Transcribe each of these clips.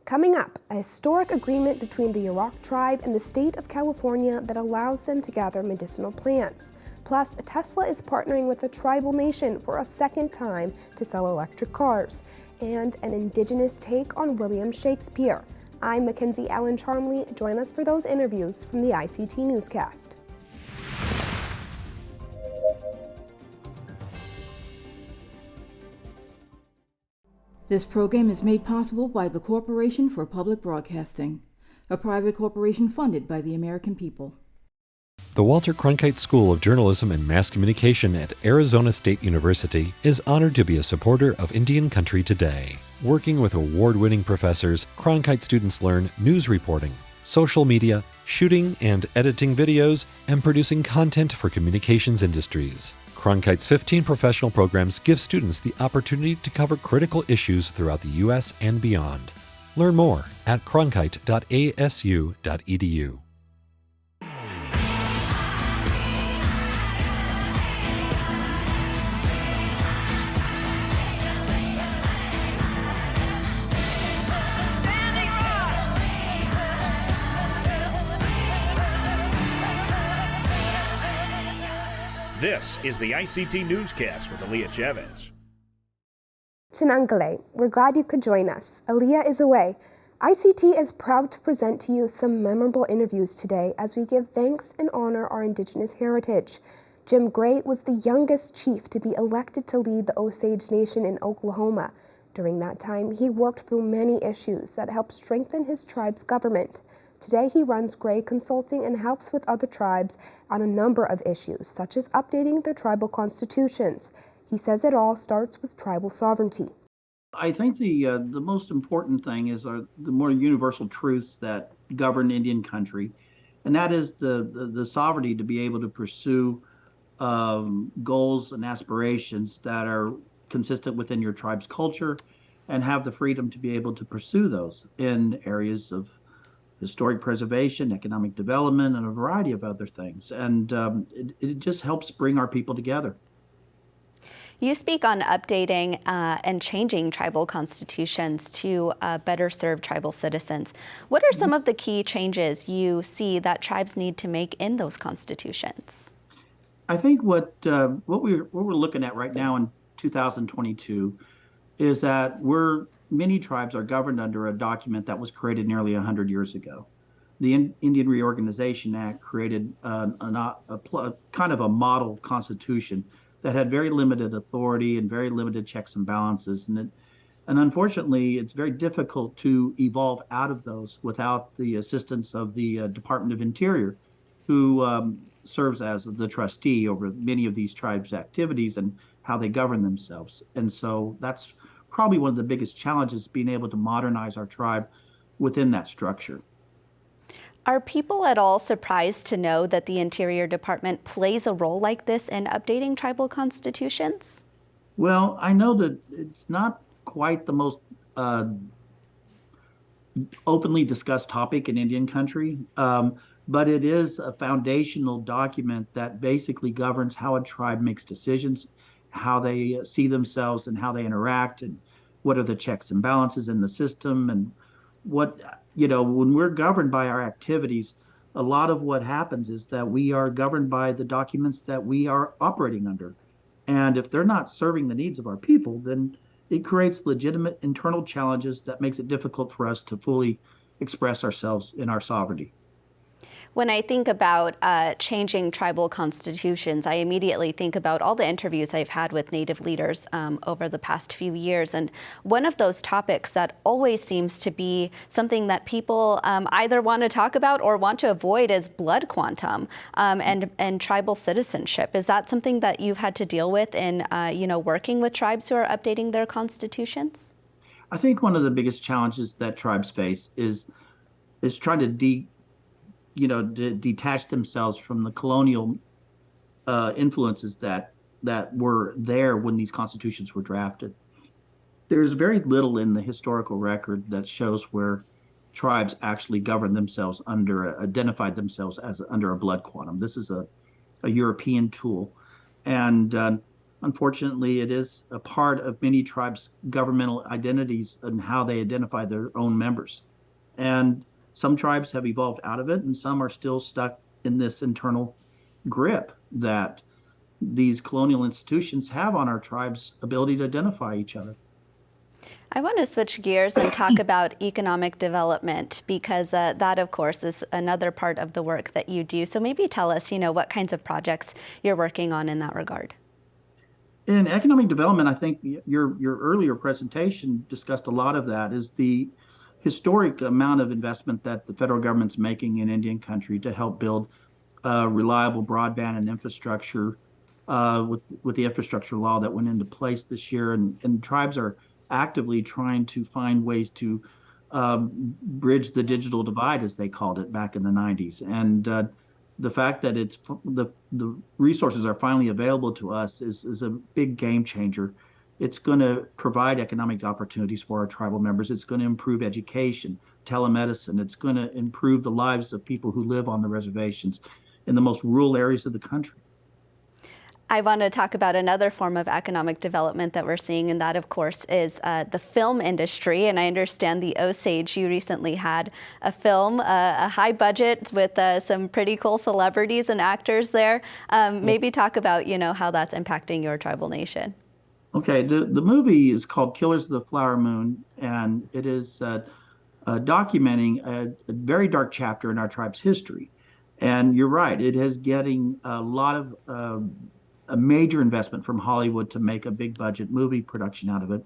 Coming up, a historic agreement between the Yurok Tribe and the state of California that allows them to gather medicinal plants. Plus, Tesla is partnering with a tribal nation for a second time to sell electric cars. And an Indigenous take on William Shakespeare. I'm Mackenzie Allen Charmley. Join us for those interviews from the ICT Newscast. This program is made possible by the Corporation for Public Broadcasting, a private corporation funded by the American people. The Walter Cronkite School of Journalism and Mass Communication at Arizona State University is honored to be a supporter of Indian Country Today. Working with award-winning professors, Cronkite students learn news reporting, social media, shooting and editing videos, and producing content for communications industries. Cronkite's 15 professional programs give students the opportunity to cover critical issues throughout the U.S. and beyond. Learn more at cronkite.asu.edu. This is the ICT Newscast with Aaliyah Chavez. Chinangale, we're glad you could join us. Aaliyah is away. ICT is proud to present to you some memorable interviews today as we give thanks and honor our Indigenous heritage. Jim Gray was the youngest chief to be elected to lead the Osage Nation in Oklahoma. During that time, he worked through many issues that helped strengthen his tribe's government. Today, he runs Gray Consulting and helps with other tribes on a number of issues, such as updating their tribal constitutions. He says it all starts with tribal sovereignty. I think the most important thing is the more universal truths that govern Indian country, and that is the sovereignty to be able to pursue goals and aspirations that are consistent within your tribe's culture, and have the freedom to be able to pursue those in areas of historic preservation, economic development, and a variety of other things. And it just helps bring our people together. You speak on updating and changing tribal constitutions to better serve tribal citizens. What are some of the key changes you see that tribes need to make in those constitutions? I think what we're looking at right now in 2022 is that many tribes are governed under a document that was created nearly 100 years ago. The Indian Reorganization Act created a kind of a model constitution that had very limited authority and very limited checks and balances. And unfortunately, it's very difficult to evolve out of those without the assistance of the Department of Interior, who serves as the trustee over many of these tribes' activities and how they govern themselves. And so that's probably one of the biggest challenges, being able to modernize our tribe within that structure. Are people at all surprised to know that the Interior Department plays a role like this in updating tribal constitutions? Well, I know that it's not quite the most openly discussed topic in Indian country, but it is a foundational document that basically governs how a tribe makes decisions, how they see themselves and how they interact, and what are the checks and balances in the system. And when we're governed by our activities, a lot of what happens is that we are governed by the documents that we are operating under. And if they're not serving the needs of our people, then it creates legitimate internal challenges that makes it difficult for us to fully express ourselves in our sovereignty. When I think about changing tribal constitutions, I immediately think about all the interviews I've had with Native leaders over the past few years. And one of those topics that always seems to be something that people either want to talk about or want to avoid is blood quantum and tribal citizenship. Is that something that you've had to deal with in working with tribes who are updating their constitutions? I think one of the biggest challenges that tribes face is trying to detach themselves from the colonial influences that were there when these constitutions were drafted. There's very little in the historical record that shows where tribes actually governed themselves identified themselves as under a blood quantum. This is a European tool. And unfortunately, it is a part of many tribes' governmental identities and how they identify their own members. And some tribes have evolved out of it, and some are still stuck in this internal grip that these colonial institutions have on our tribe's ability to identify each other. I want to switch gears and talk about economic development because that, of course, is another part of the work that you do. So maybe tell us, what kinds of projects you're working on in that regard. In economic development, I think your earlier presentation discussed a lot of that, is the historic amount of investment that the federal government's making in Indian country to help build reliable broadband and infrastructure with the infrastructure law that went into place this year. And tribes are actively trying to find ways to bridge the digital divide, as they called it back in the 90s. And the fact that the resources are finally available to us is a big game changer. It's going to provide economic opportunities for our tribal members. It's going to improve education, telemedicine. It's going to improve the lives of people who live on the reservations in the most rural areas of the country. I want to talk about another form of economic development that we're seeing, and that, of course, is the film industry. And I understand the Osage, you recently had a film, a high budget with some pretty cool celebrities and actors there. Maybe talk about, how that's impacting your tribal nation. Okay, the movie is called Killers of the Flower Moon, and it is documenting a very dark chapter in our tribe's history. And you're right, it is getting a lot of a major investment from Hollywood to make a big budget movie production out of it.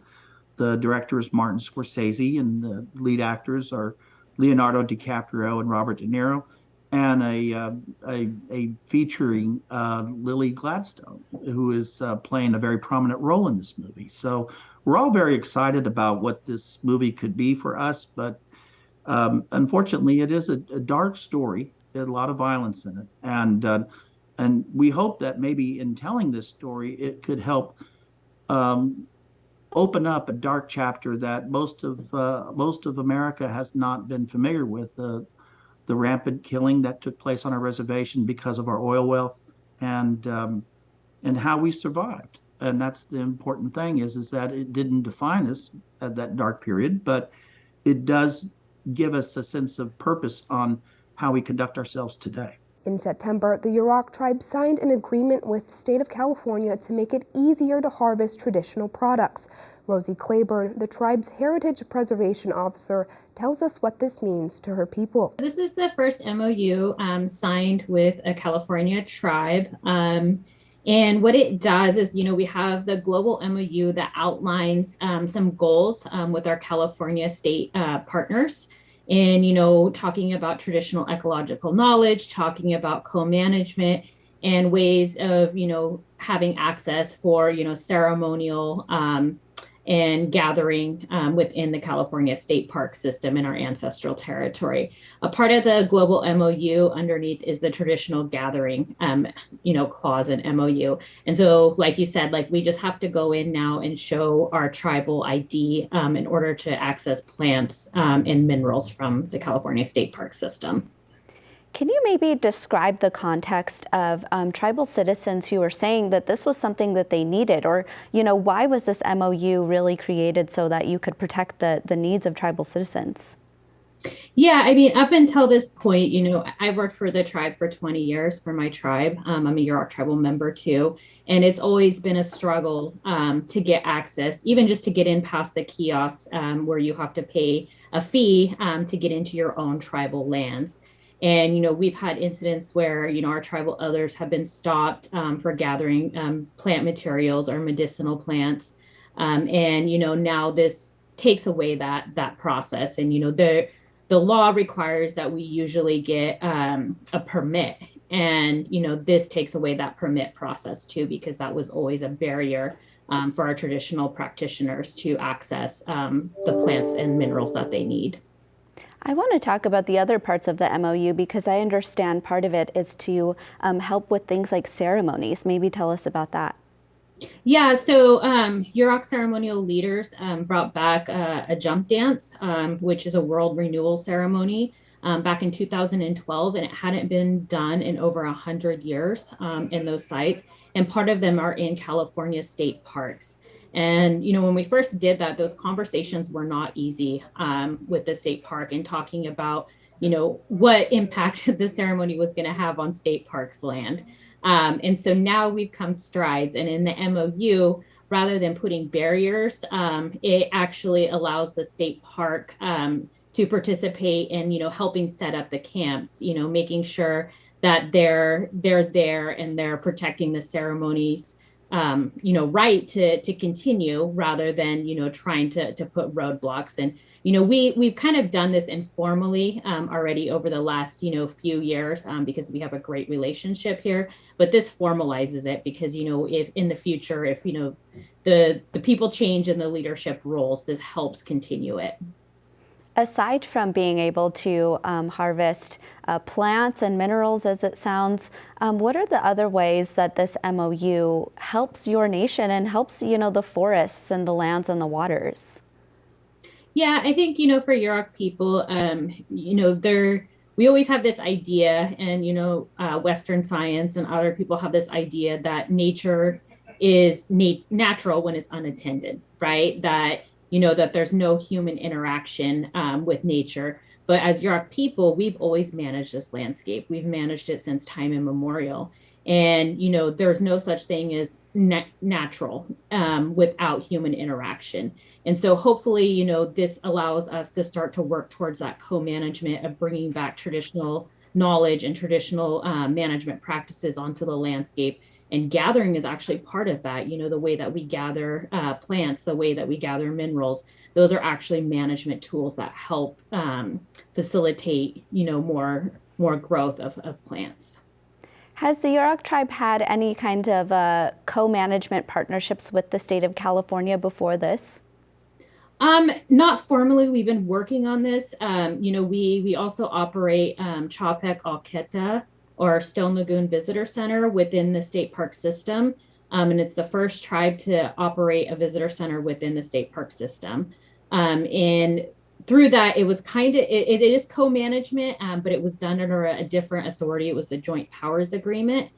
The director is Martin Scorsese, and the lead actors are Leonardo DiCaprio and Robert De Niro, and a featuring Lily Gladstone, who is playing a very prominent role in this movie. So we're all very excited about what this movie could be for us, but unfortunately, it is a dark story. There's a lot of violence in it, and we hope that maybe in telling this story, it could help open up a dark chapter that most of America has not been familiar with. The rampant killing that took place on our reservation because of our oil wealth, and how we survived. And that's the important thing is that it didn't define us at that dark period, but it does give us a sense of purpose on how we conduct ourselves today. In September, the Yurok Tribe signed an agreement with the state of California to make it easier to harvest traditional products. Rosie Clayburn, the tribe's heritage preservation officer, tells us what this means to her people. This is the first MOU signed with a California tribe. And what it does is, we have the global MOU that outlines some goals with our California state partners. And, talking about traditional ecological knowledge, talking about co-management and ways of, having access for, ceremonial and gathering within the California State Park system in our ancestral territory. A part of the global MOU underneath is the traditional gathering, clause in MOU. And so, like you said, we just have to go in now and show our tribal ID in order to access plants and minerals from the California State Park system. Can you maybe describe the context of tribal citizens who are saying that this was something that they needed, or, why was this MOU really created so that you could protect the needs of tribal citizens? Yeah, up until this point, I've worked for the tribe for 20 years for my tribe. I'm a Yurok tribal member too. And it's always been a struggle to get access, even just to get in past the kiosks where you have to pay a fee to get into your own tribal lands. And, we've had incidents where, our tribal elders have been stopped for gathering plant materials or medicinal plants. And, now this takes away that process. And, the law requires that we usually get a permit. And, this takes away that permit process, too, because that was always a barrier for our traditional practitioners to access the plants and minerals that they need. I want to talk about the other parts of the MOU because I understand part of it is to help with things like ceremonies. Maybe tell us about that. Yeah, so Yurok ceremonial leaders brought back a jump dance, which is a world renewal ceremony back in 2012, and it hadn't been done in over 100 years in those sites. And part of them are in California state parks. And, when we first did that, those conversations were not easy with the state park and talking about, what impact the ceremony was going to have on state parks land. And so now we've come strides. And in the MOU, rather than putting barriers, it actually allows the state park to participate in, helping set up the camps, making sure that they're there and they're protecting the ceremonies, right to continue rather than, trying to put roadblocks. And, we've kind of done this informally already over the last, few years because we have a great relationship here, but this formalizes it because, if in the future, if, the people change in the leadership roles, this helps continue it. Aside from being able to harvest plants and minerals, as it sounds, what are the other ways that this MOU helps your nation and helps, the forests and the lands and the waters? Yeah, I think, for Yurok people, we always have this idea, and, Western science and other people have this idea that nature is natural when it's unattended, right? That that there's no human interaction with nature. But as Yurok people, we've always managed this landscape. We've managed it since time immemorial. And, there's no such thing as natural without human interaction. And so hopefully, this allows us to start to work towards that co-management of bringing back traditional knowledge and traditional management practices onto the landscape. And gathering is actually part of that. The way that we gather plants, the way that we gather minerals, those are actually management tools that help facilitate, more growth of plants. Has the Yurok tribe had any kind of co-management partnerships with the state of California before this? Not formally. We've been working on this. We also operate Chapek Alketa, or Stone Lagoon Visitor Center within the state park system. And it's the first tribe to operate a visitor center within the state park system. And through that, it was it is co-management, but it was done under a different authority. It was the Joint Powers Agreement.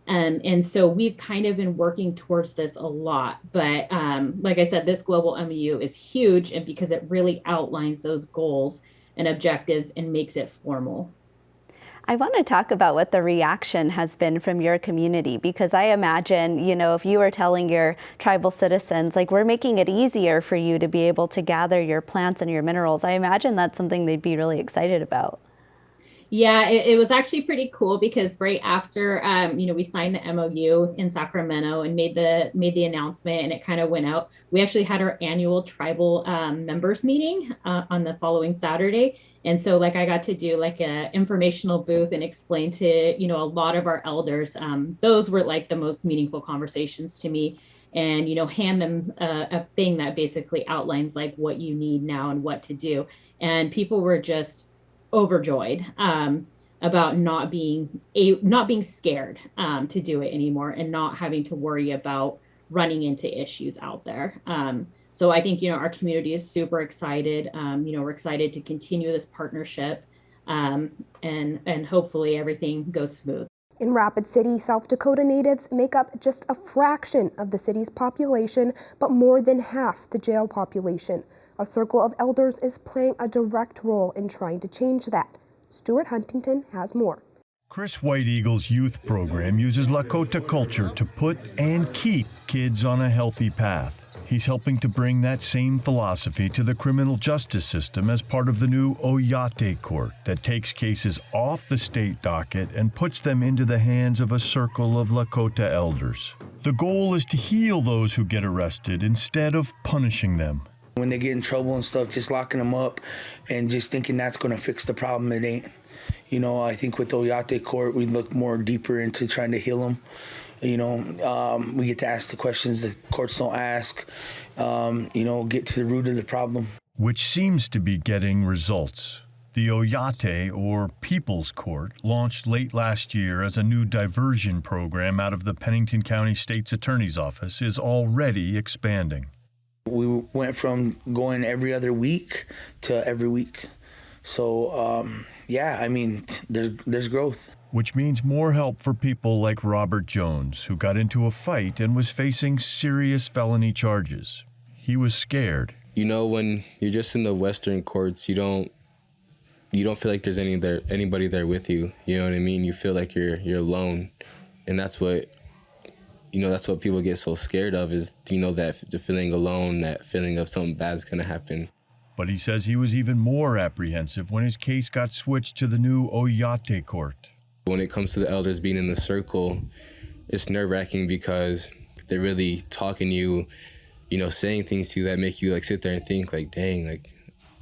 And so we've kind of been working towards this a lot. But like I said, this global MOU is huge, and because it really outlines those goals and objectives and makes it formal. I want to talk about what the reaction has been from your community, because I imagine, if you were telling your tribal citizens, like, we're making it easier for you to be able to gather your plants and your minerals, I imagine that's something they'd be really excited about. Yeah, it was actually pretty cool because right after, we signed the MOU in Sacramento and made the announcement, and it kind of went out. We actually had our annual tribal members meeting on the following Saturday. And so I got to do a informational booth and explain to, a lot of our elders. Those were the most meaningful conversations to me, and, hand them a thing that basically outlines what you need now and what to do. And people were just overjoyed about not being scared to do it anymore and not having to worry about running into issues out there. So I think, our community is super excited. We're excited to continue this partnership and hopefully everything goes smooth. In Rapid City, South Dakota natives make up just a fraction of the city's population, but more than half the jail population. A circle of elders is playing a direct role in trying to change that. Stewart Huntington has more. Chris White Eagle's youth program uses Lakota culture to put and keep kids on a healthy path. He's helping to bring that same philosophy to the criminal justice system as part of the new Oyate court that takes cases off the state docket and puts them into the hands of a circle of Lakota elders. The goal is to heal those who get arrested instead of punishing them. When they get in trouble and stuff, just locking them up and just thinking that's going to fix the problem, it ain't. I think with the Oyate court, we look more deeper into trying to heal them. We get to ask the questions the courts don't ask, get to the root of the problem. Which seems to be getting results. The Oyate, or People's Court, launched late last year as a new diversion program out of the Pennington County State's Attorney's Office, is already expanding. We went from going every other week to every week. So, yeah, I mean, there's growth. Which means more help for people like Robert Jones, who got into a fight and was facing serious felony charges. He was scared. You know, when you're just in the Western courts, you don't feel like there's anybody there with you. You know what I mean? You feel like you're alone, and that's what people get so scared of, is, that the feeling alone, that feeling of something bad's gonna happen. But he says he was even more apprehensive when his case got switched to the new Oyate court. When it comes to the elders being in the circle, it's nerve-wracking because they're really talking to you, saying things to you that make you like sit there and think like, dang, like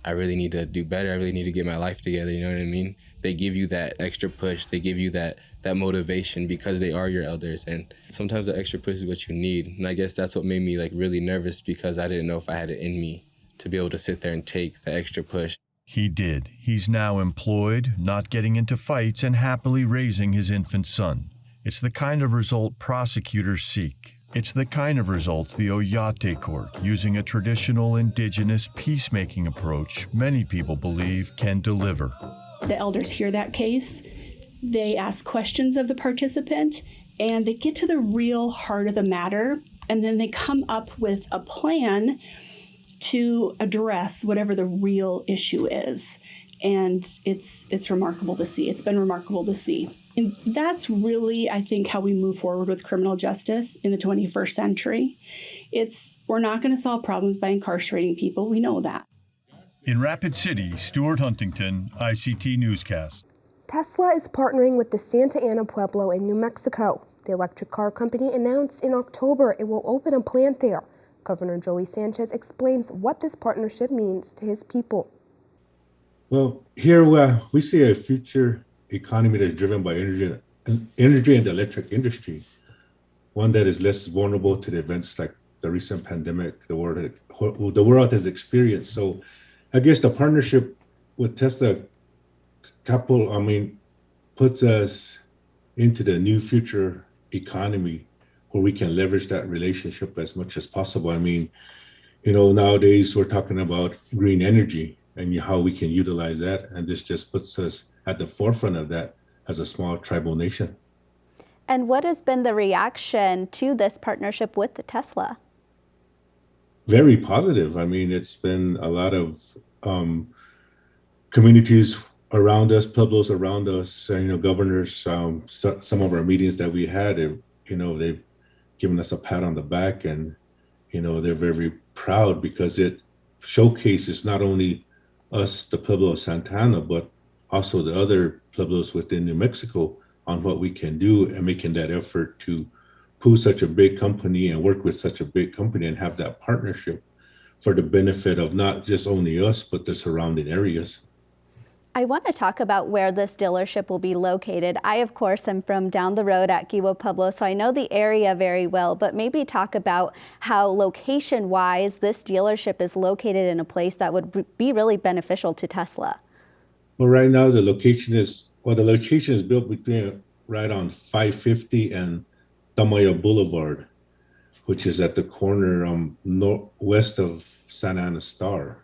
I really need to do better. I really need to get my life together. You know what I mean? They give you that extra push. They give you that motivation because they are your elders. And sometimes the extra push is what you need. And I guess that's what made me like really nervous, because I didn't know if I had it in me to be able to sit there and take the extra push. He did. He's now employed, not getting into fights, and happily raising his infant son. It's the kind of result prosecutors seek. It's the kind of results the Oyate court, using a traditional Indigenous peacemaking approach, many people believe can deliver. The elders hear that case, they ask questions of the participant, and they get to the real heart of the matter, and then they come up with a plan to address whatever the real issue is. And it's remarkable to see. It's been remarkable to see. And that's really, I think, how we move forward with criminal justice in the 21st century. We're not going to solve problems by incarcerating people. We know that. In Rapid City, Stewart Huntington, ICT Newscast. Tesla is partnering with the Santa Ana Pueblo in New Mexico. The electric car company announced in October it will open a plant there. Governor Joey Sanchez explains what this partnership means to his people. Well, here we see a future economy that's driven by energy and the electric industry, one that is less vulnerable to the events like the recent pandemic the world has experienced. So I guess the partnership with Tesla puts us into the new future economy where we can leverage that relationship as much as possible. Nowadays we're talking about green energy and how we can utilize that. And this just puts us at the forefront of that as a small tribal nation. And what has been the reaction to this partnership with the Tesla? Very positive. It's been a lot of communities around us, pueblos around us, governors, some of our meetings that we had, they've given us a pat on the back, and, they're very proud because it showcases not only us, the Pueblo of Santa Ana, but also the other pueblos within New Mexico on what we can do, and making that effort to pull such a big company and work with such a big company and have that partnership for the benefit of not just only us, but the surrounding areas. I want to talk about where this dealership will be located. I, of course, am from down the road at Kiwa Pueblo, so I know the area very well, but maybe talk about how location-wise this dealership is located in a place that would be really beneficial to Tesla. Well, right now the location is built right on 550 and Tamaya Boulevard, which is at the corner west of Santa Ana Star.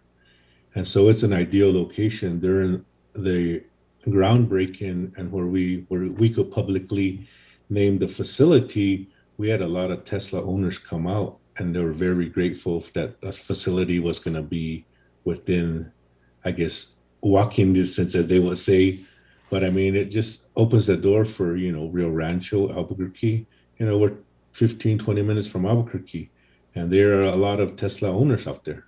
And so it's an ideal location during the groundbreaking and where we could publicly name the facility. We had a lot of Tesla owners come out, and they were very grateful that this facility was going to be within, I guess, walking distance, as they would say. But it just opens the door for, Rio Rancho, Albuquerque. We're 15, 20 minutes from Albuquerque, and there are a lot of Tesla owners out there.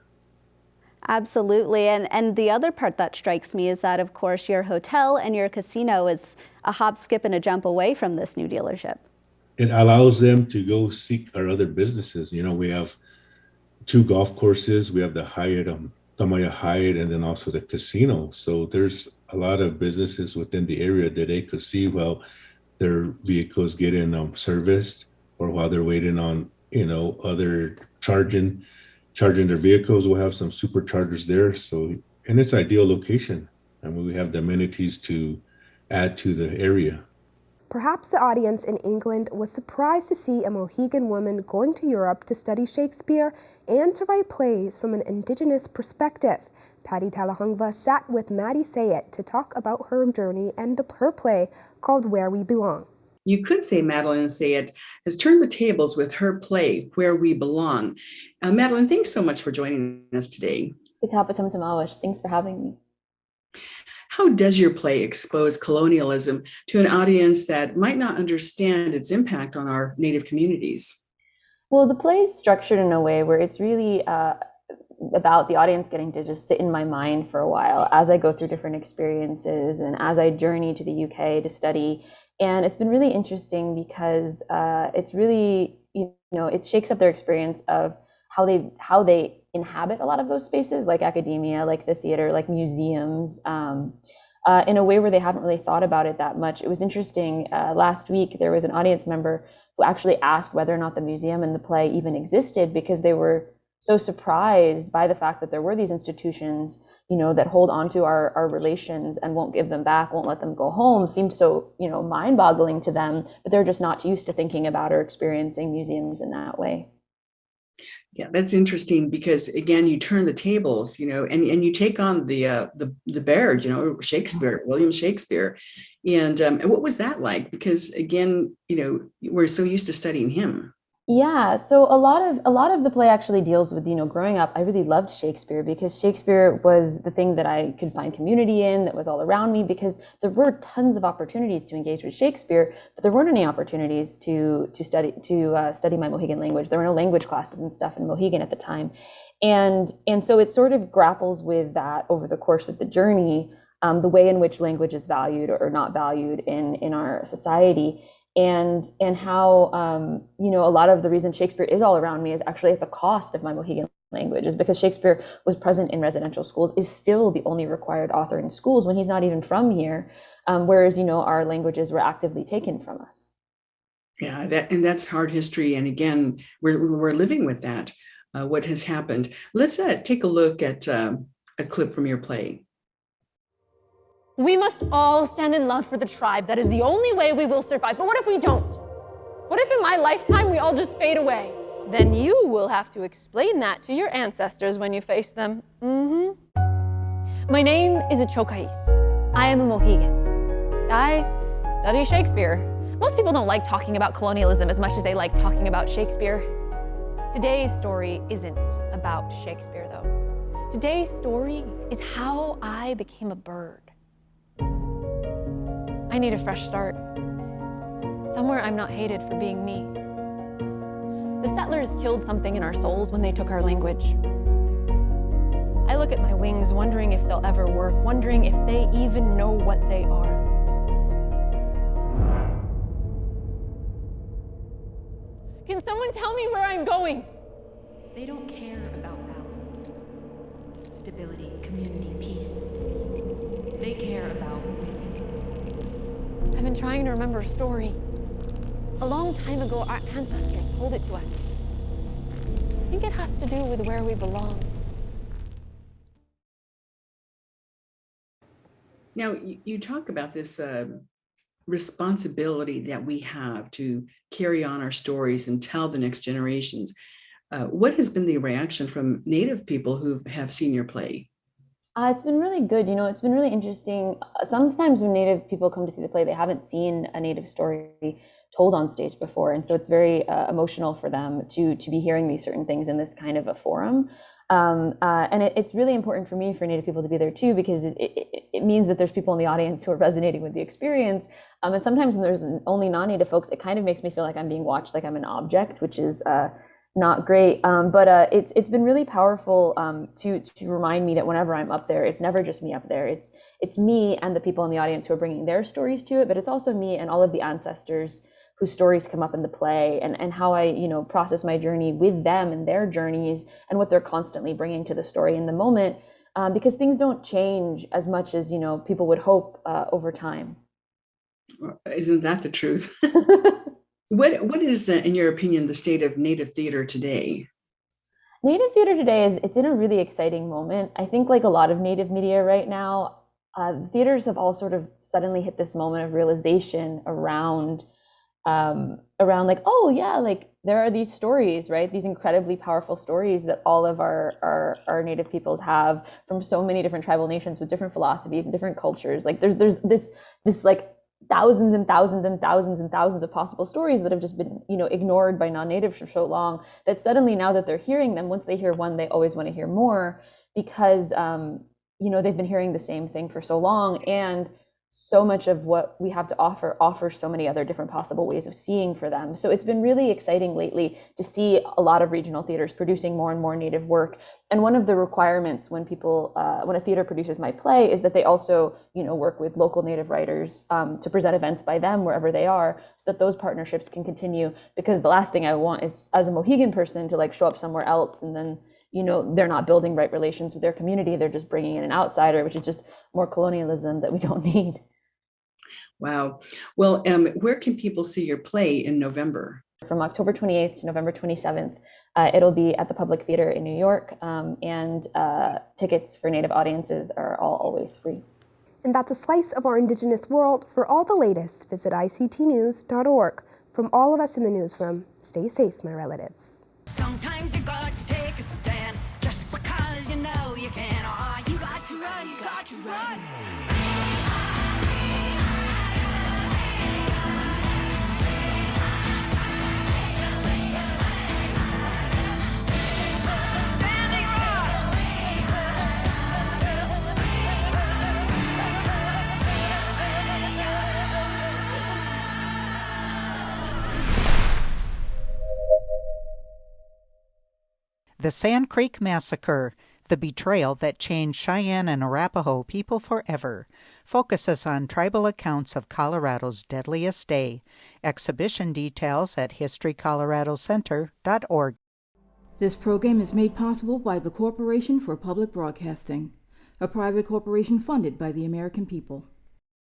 Absolutely. And the other part that strikes me is that, of course, your hotel and your casino is a hop, skip, and a jump away from this new dealership. It allows them to go seek our other businesses. We have 2 golf courses. We have the Hyatt, Tamaya Hyatt, and then also the casino. So there's a lot of businesses within the area that they could see while their vehicles getting serviced, or while they're waiting on, other charging their vehicles. We'll have some superchargers there. So, and it's ideal location. We have the amenities to add to the area. Perhaps the audience in England was surprised to see a Mohegan woman going to Europe to study Shakespeare and to write plays from an Indigenous perspective. Patty Talahungva sat with Maddie Sayet to talk about her journey and her play called Where We Belong. You could say Madeline Sayet has turned the tables with her play, Where We Belong. Madeline, thanks so much for joining us today. Thanks for having me. How does your play expose colonialism to an audience that might not understand its impact on our Native communities? Well, the play is structured in a way where it's really about the audience getting to just sit in my mind for a while as I go through different experiences and as I journey to the UK to study. And it's been really interesting because it's really, it shakes up their experience of how they inhabit a lot of those spaces, like academia, like the theater, like museums, in a way where they haven't really thought about it that much. It was interesting. Last week, there was an audience member who actually asked whether or not the museum and the play even existed because they were so surprised by the fact that there were these institutions, that hold on to our relations and won't give them back, won't let them go home. Seems so, mind-boggling to them, but they're just not used to thinking about or experiencing museums in that way. Yeah, that's interesting because again, you turn the tables, and you take on the Baird, Shakespeare, William Shakespeare, and what was that like? Because again, we're so used to studying him. Yeah, so a lot of the play actually deals with, growing up, I really loved Shakespeare because Shakespeare was the thing that I could find community in, that was all around me, because there were tons of opportunities to engage with Shakespeare, but there weren't any opportunities to study my Mohegan language. There were no language classes and stuff in Mohegan at the time. And so it sort of grapples with that over the course of the journey, the way in which language is valued or not valued in our society. And how, a lot of the reason Shakespeare is all around me is actually at the cost of my Mohegan language, is because Shakespeare was present in residential schools, is still the only required author in schools when he's not even from here, whereas, our languages were actively taken from us. Yeah, that's hard history. And again, we're living with that, what has happened. Let's take a look at a clip from your play. We must all stand in love for the tribe. That is the only way we will survive. But what if we don't? What if in my lifetime we all just fade away? Then you will have to explain that to your ancestors when you face them. My name is Achokais. I am a Mohegan. I study Shakespeare. Most people don't like talking about colonialism as much as they like talking about Shakespeare. Today's story isn't about Shakespeare, though. Today's story is how I became a bird. I need a fresh start. Somewhere I'm not hated for being me. The settlers killed something in our souls when they took our language. I look at my wings wondering if they'll ever work, wondering if they even know what they are. Can someone tell me where I'm going? They don't care about balance, stability, community, peace. They care about women. I've been trying to remember a story. A long time ago, our ancestors told it to us. I think it has to do with where we belong. Now, you talk about this responsibility that we have to carry on our stories and tell the next generations. What has been the reaction from Native people who have seen your play? It's been really good. It's been really interesting. Sometimes when Native people come to see the play, they haven't seen a Native story told on stage before. And so it's very emotional for them to be hearing these certain things in this kind of a forum. And it's really important for me, for Native people to be there too, because it means that there's people in the audience who are resonating with the experience. And sometimes when there's only non-Native folks, it kind of makes me feel like I'm being watched, like I'm an object, which is not great, but it's been really powerful to remind me that whenever I'm up there, it's never just me up there. It's me and the people in the audience who are bringing their stories to it, but it's also me and all of the ancestors whose stories come up in the play, and how I process my journey with them and their journeys and what they're constantly bringing to the story in the moment, because things don't change as much as people would hope over time. Isn't that the truth? What is, in your opinion, the state of Native theater today? Native theater today it's in a really exciting moment. I think, like a lot of Native media right now, theaters have all sort of suddenly hit this moment of realization around like, oh yeah, like there are these stories, right? These incredibly powerful stories that all of our Native peoples have from so many different tribal nations with different philosophies and different cultures. Like there's this like thousands and thousands and thousands and thousands of possible stories that have just been, ignored by non-natives for so long, that suddenly now that they're hearing them, once they hear one, they always want to hear more, because they've been hearing the same thing for so long, and so much of what we have to offers so many other different possible ways of seeing for them. So it's been really exciting lately to see a lot of regional theaters producing more and more Native work. And one of the requirements when a theater produces my play is that they also, work with local Native writers to present events by them wherever they are, so that those partnerships can continue. Because the last thing I want is, as a Mohegan person, to show up somewhere else and then they're not building right relations with their community. They're just bringing in an outsider, which is just more colonialism that we don't need. Wow. Well, where can people see your play in November? From October 28th to November 27th, it'll be at the Public Theater in New York, and tickets for Native audiences are always free. And that's a slice of our Indigenous world. For all the latest, visit ictnews.org. From all of us in the newsroom, stay safe, my relatives. Sometimes you got to take a stand just because you know you can. Oh, you got to run, you got to run. Standing rock. The Sand Creek Massacre, the betrayal that changed Cheyenne and Arapaho people forever, focuses on tribal accounts of Colorado's deadliest day. Exhibition details at historycoloradocenter.org. This program is made possible by the Corporation for Public Broadcasting, a private corporation funded by the American people.